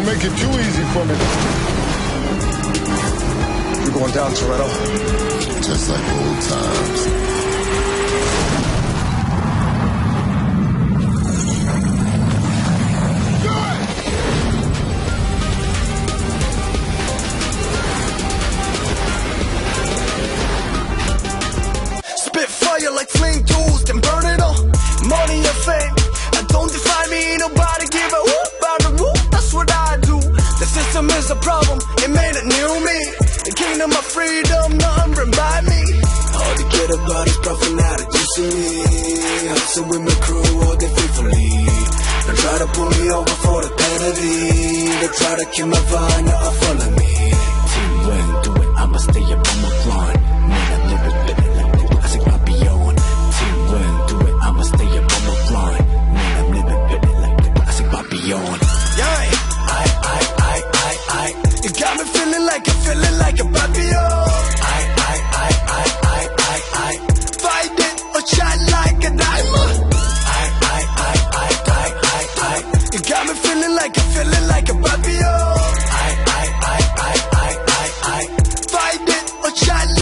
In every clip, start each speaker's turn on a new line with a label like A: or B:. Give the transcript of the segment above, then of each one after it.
A: make it too easy for me. You're going down, Toretto.
B: Just like old times.
C: Spit fire like flame tools, then burn it all. Money and fame, don't define me, ain't nobody give a whoop about the whoop, that's what I do. The system is a problem, it made a new me. The kingdom of freedom, nothing by me. All they get about is profit, now that you see me. Hustle with my crew, all day faithfully. They try to pull me over for the penalty. They try to kill my vibe, now follow me. Team win, do it, I'ma stay up on my grind. Man, I live it, live it like the classic Papillon. Team win, do it, I'ma stay up on my grind. Man, I'm living, living like the classic Papillon. Yeah, I. You got me feeling like a Papillon. I. Fight it or shine like a diamond. I. You got me feeling like a Papillon. I. Fight it or shine.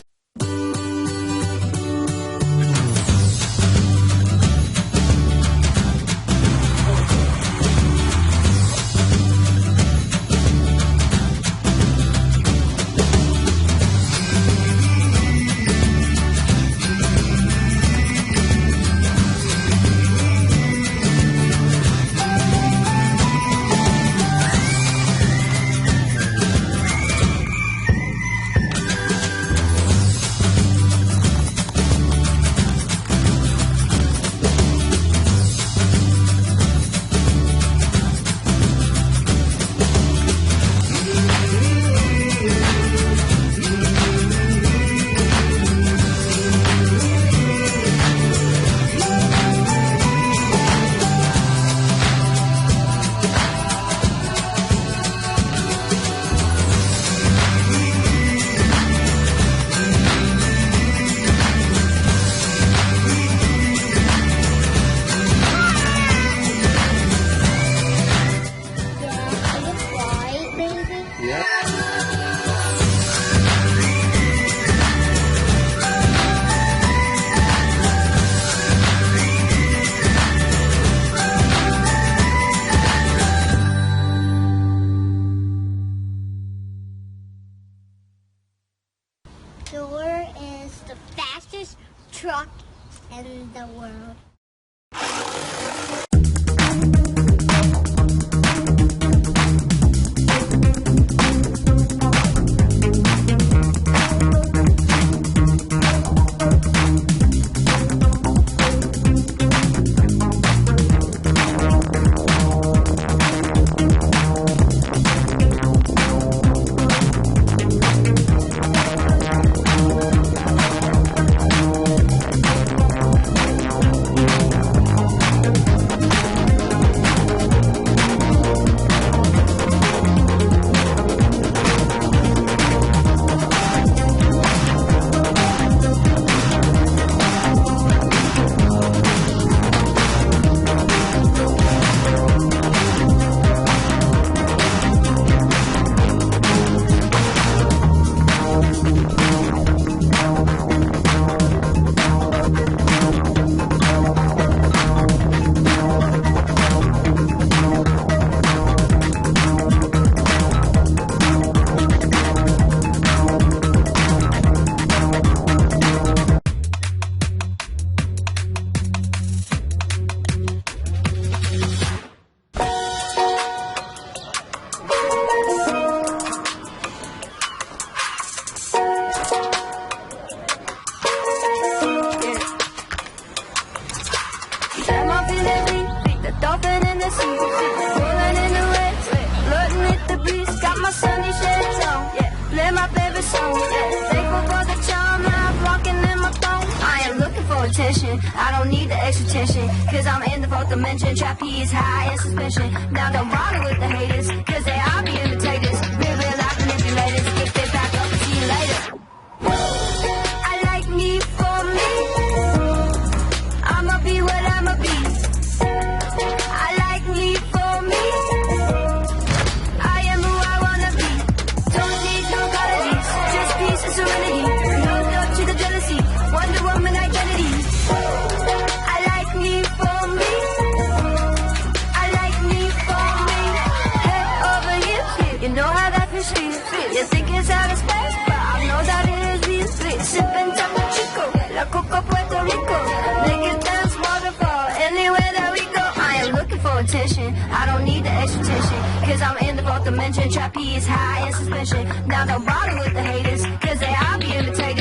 D: Door is the fastest truck in the world.
E: I don't need the extra tension, cause I'm in the fourth dimension. Trapeze high in suspension. Now don't bother with the haters, cause they all be imitators. Real life manipulators. Get their back up and see you later. I like me for me. I'ma be what I'ma be. I like me for me. I attention. I don't need the extra tension, cause I'm in the fourth dimension. Trapeze high in suspension. Now don't bother with the haters, cause they all be imitating.